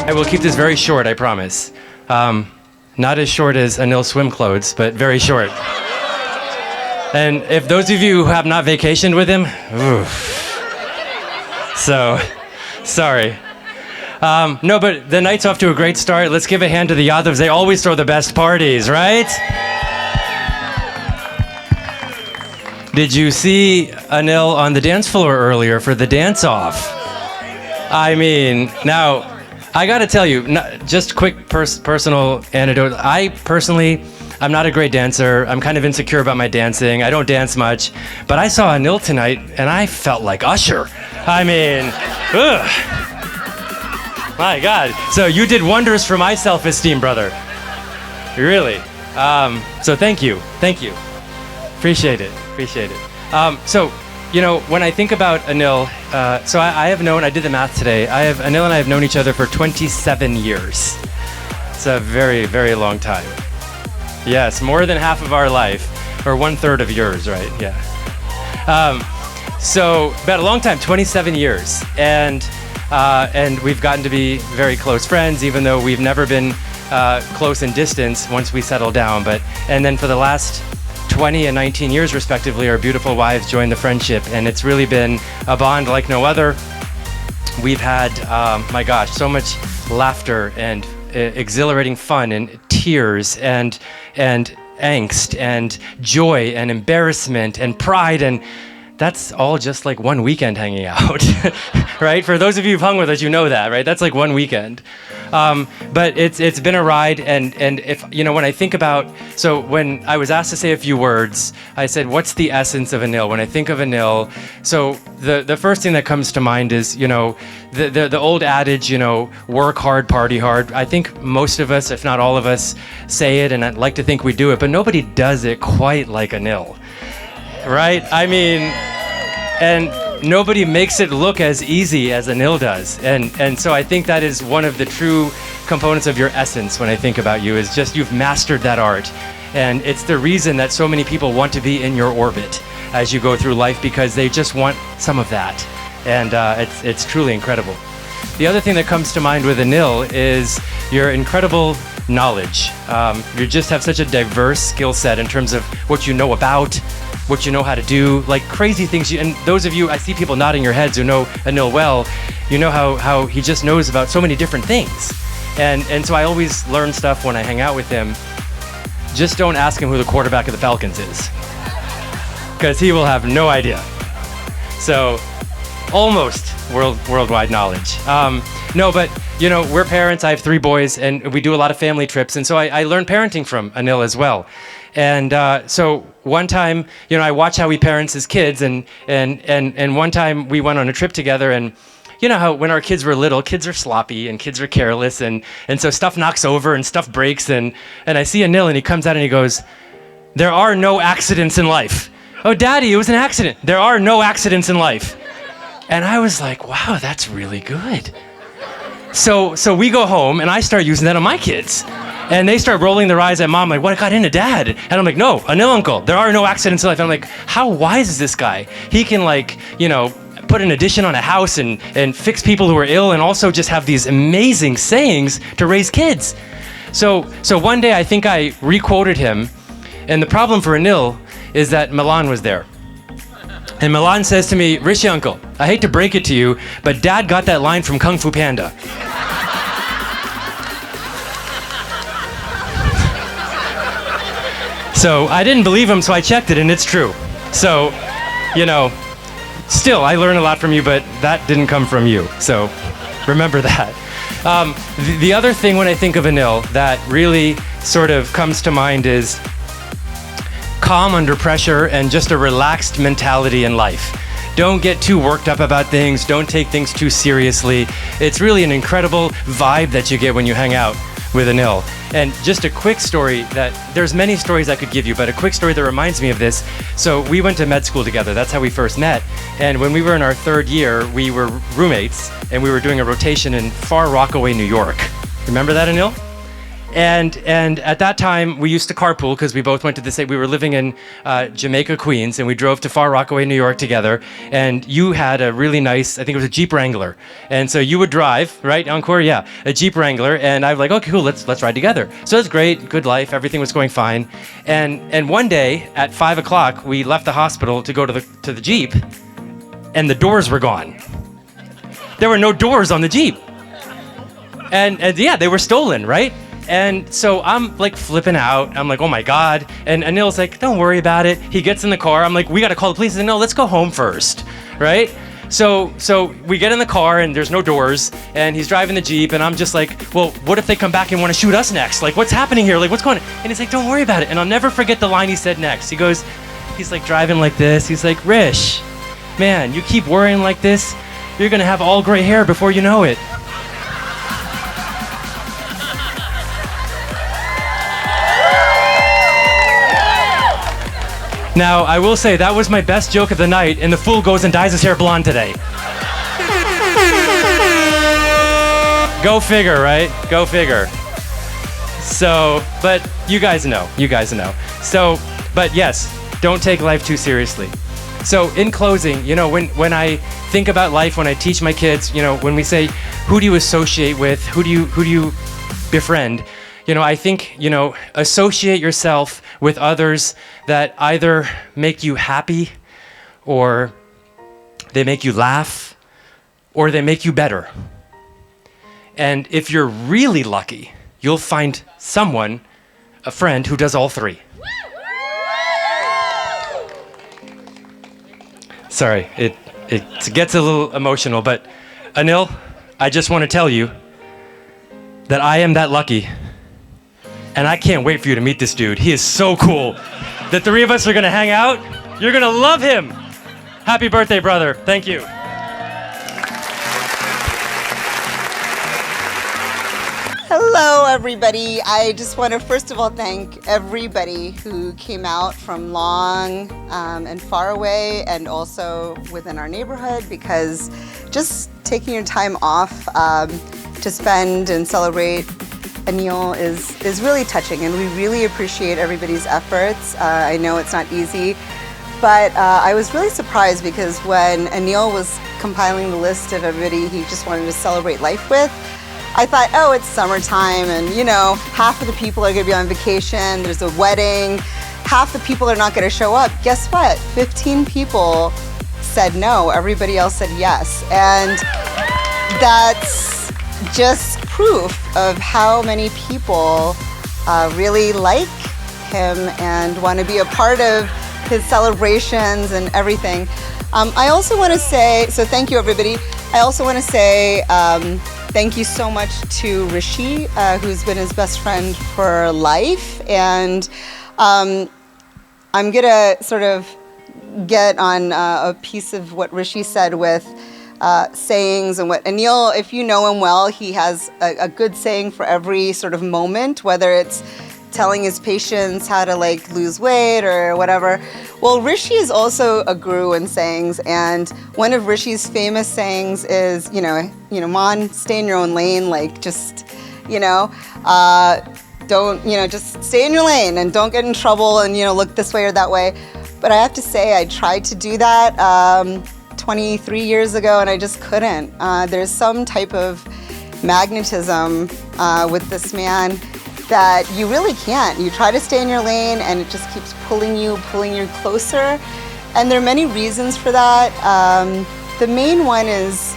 I will keep this very short, I promise. Not as short as Anil swim clothes, but very short. And if those of you who have not vacationed with him, so, sorry. No, but the night's off to a great start. Let's give a hand to the Yadavs. They always throw the best parties, right? Did you see Anil on the dance floor earlier for the dance-off? I mean, now, I gotta tell you, just quick personal anecdote. I'm not a great dancer. I'm kind of insecure about my dancing. I don't dance much. But I saw Anil tonight, and I felt like Usher. I mean, my God. So you did wonders for my self-esteem, brother. Really. So thank you. Thank you. Appreciate it. So, you know, when I think about Anil, so I did the math today. Anil and I have known each other for 27 years. It's a very, very long time. Yes, more than half of our life, or 1/3 of yours, right? Yeah. So, about a long time, 27 years. And we've gotten to be very close friends, even though we've never been close in distance once we settled down. And then for the last 20 and 19 years, respectively, our beautiful wives joined the friendship, and it's really been a bond like no other. We've had, my gosh, so much laughter and exhilarating fun and tears and angst and joy and embarrassment and pride, and that's all just like one weekend hanging out, right? For those of you who've hung with us, you know that, right? That's like one weekend. But it's been a ride, and if, you know, when I think about, so when I was asked to say a few words, I said, what's the essence of Anil? When I think of Anil, so the first thing that comes to mind is, you know, the old adage, you know, work hard, party hard. I think most of us, if not all of us, say it, and I'd like to think we do it, but nobody does it quite like Anil, right? I mean, and nobody makes it look as easy as Anil does. And so I think that is one of the true components of your essence when I think about you, is just you've mastered that art. And it's the reason that so many people want to be in your orbit as you go through life, because they just want some of that. And it's truly incredible. The other thing that comes to mind with Anil is your incredible knowledge. You just have such a diverse skill set in terms of what you know about, what you know how to do, like crazy things. And those of you, I see people nodding your heads who know Anil well, you know how he just knows about so many different things. And so I always learn stuff when I hang out with him. Just don't ask him who the quarterback of the Falcons is, because he will have no idea. So almost worldwide knowledge. No, but you know, we're parents. I have 3 boys, and we do a lot of family trips. And so I learned parenting from Anil as well. And so one time, you know, I watch how he parents his kids, and one time we went on a trip together, and you know how when our kids were little, kids are sloppy and kids are careless, and so stuff knocks over and stuff breaks, and I see Anil, and he comes out and he goes, "There are no accidents in life." "Oh, Daddy, it was an accident." "There are no accidents in life." And I was like, wow, that's really good. So we go home, and I start using that on my kids. And they start rolling their eyes at Mom, like, what got into Dad? And I'm like, no, Anil uncle, there are no accidents in life. And I'm like, how wise is this guy? He can, like, you know, put an addition on a house and fix people who are ill, and also just have these amazing sayings to raise kids. So one day I think I re-quoted him, and the problem for Anil is that Milan was there. And Milan says to me, "Rishi uncle, I hate to break it to you, but Dad got that line from Kung Fu Panda." So I didn't believe him, so I checked it, and it's true. So, you know, still, I learn a lot from you, but that didn't come from you. So remember that. The other thing when I think of Anil that really sort of comes to mind is calm under pressure and just a relaxed mentality in life. Don't get too worked up about things. Don't take things too seriously. It's really an incredible vibe that you get when you hang out with Anil. And just a quick story that, there's many stories I could give you, but a quick story that reminds me of this. So we went to med school together. That's how we first met. And when we were in our 3rd year, we were roommates, and we were doing a rotation in Far Rockaway, New York. Remember that, Anil? And at that time, we used to carpool because we both went to the same. We were living in Jamaica, Queens, and we drove to Far Rockaway, New York together. And you had a really nice, I think it was a Jeep Wrangler. And so you would drive, right, Encore? Yeah, a Jeep Wrangler. And I was like, okay, cool, let's ride together. So it was great, good life, everything was going fine. And one day at 5 o'clock, we left the hospital to go to the Jeep, and the doors were gone. There were no doors on the Jeep. And yeah, they were stolen, right? And so I'm like flipping out. I'm like, oh my God. And Anil's like, don't worry about it. He gets in the car. I'm like, we got to call the police. And no, let's go home first, right? So we get in the car and there's no doors and he's driving the Jeep and I'm just like, well, what if they come back and want to shoot us next? Like, what's happening here? Like, what's going on? And he's like, don't worry about it. And I'll never forget the line he said next. He's like driving like this. He's like, Rish, man, you keep worrying like this, you're going to have all gray hair before you know it. Now, I will say that was my best joke of the night, and the fool goes and dyes his hair blonde today. Go figure, right? Go figure. So, but you guys know. So, but yes, don't take life too seriously. So, in closing, you know, when I think about life, when I teach my kids, you know, when we say, who do you associate with? Who do you befriend? You know, I think, you know, associate yourself with others that either make you happy or they make you laugh or they make you better. And if you're really lucky, you'll find someone, a friend, who does all three. Sorry, it gets a little emotional, but Anil, I just want to tell you that I am that lucky. And I can't wait for you to meet this dude. He is so cool. The three of us are gonna hang out. You're gonna love him. Happy birthday, brother. Thank you. Hello, everybody. I just want to first of all thank everybody who came out from long and far away and also within our neighborhood, because just taking your time off to spend and celebrate Anil is really touching, and we really appreciate everybody's efforts. I know it's not easy, but I was really surprised because when Anil was compiling the list of everybody he just wanted to celebrate life with, I thought, oh, it's summertime and, you know, half of the people are going to be on vacation, there's a wedding, half the people are not going to show up. Guess what? 15 people said no, everybody else said yes. And that's just proof of how many people really like him and want to be a part of his celebrations and everything. I also want to say, so thank you everybody. I also want to say thank you so much to Rishi, who's been his best friend for life. And I'm gonna sort of get on a piece of what Rishi said with sayings and what Anil, if you know him well, he has a good saying for every sort of moment, whether it's telling his patients how to like lose weight or whatever. Well, Rishi is also a guru in sayings, and one of Rishi's famous sayings is, you know, Mon, stay in your own lane, like just, don't, just stay in your lane and don't get in trouble and, look this way or that way. But I have to say, I tried to do that 23 years ago and I just couldn't. There's some type of magnetism with this man that you really can't. You try to stay in your lane and it just keeps pulling you closer. And there are many reasons for that. The main one is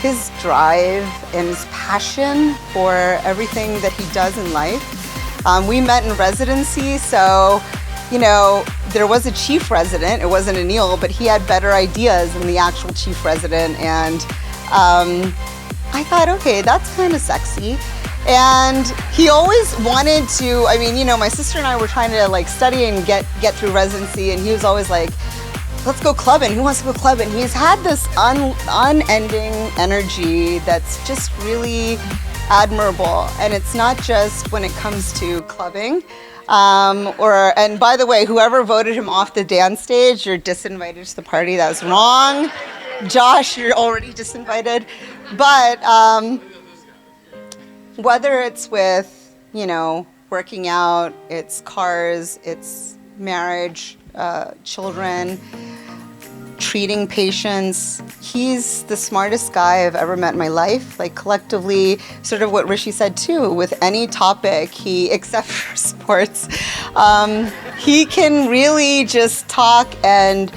his drive and his passion for everything that he does in life. We met in residency, so there was a chief resident. It wasn't Anil, but he had better ideas than the actual chief resident. And I thought, okay, that's kind of sexy. And he always wanted to, my sister and I were trying to like study and get through residency, and he was always like, let's go clubbing. Who wants to go clubbing? He's had this unending energy that's just really admirable. And it's not just when it comes to clubbing. And by the way, whoever voted him off the dance stage, you're disinvited to the party. That was wrong. Josh, you're already disinvited. But whether it's with working out, it's cars, it's marriage, children, treating patients. He's the smartest guy I've ever met in my life. Like collectively, sort of what Rishi said too, with any topic, except for sports, he can really just talk, and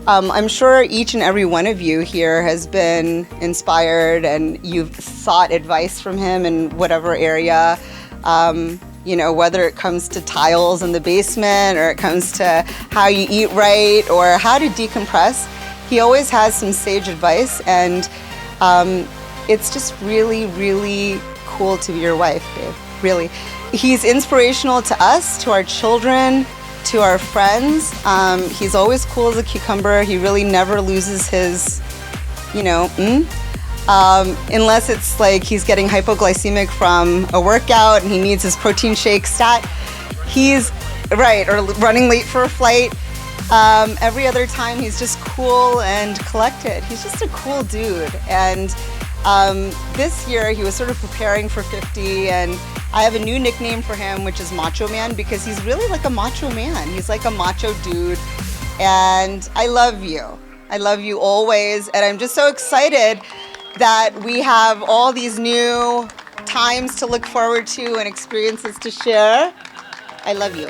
I'm sure each and every one of you here has been inspired and you've sought advice from him in whatever area. Whether it comes to tiles in the basement or it comes to how you eat right or how to decompress, he always has some sage advice, and it's just really, really cool to be your wife, babe, really. He's inspirational to us, to our children, to our friends. He's always cool as a cucumber. He really never loses his, unless it's like he's getting hypoglycemic from a workout and he needs his protein shake stat. He's right, or running late for a flight. Every other time he's just cool and collected. He's just a cool dude. And this year he was sort of preparing for 50, and I have a new nickname for him, which is Macho Man, because he's really like a macho man. He's like a macho dude. And I love you. I love you always. And I'm just so excited that we have all these new times to look forward to and experiences to share. I love you.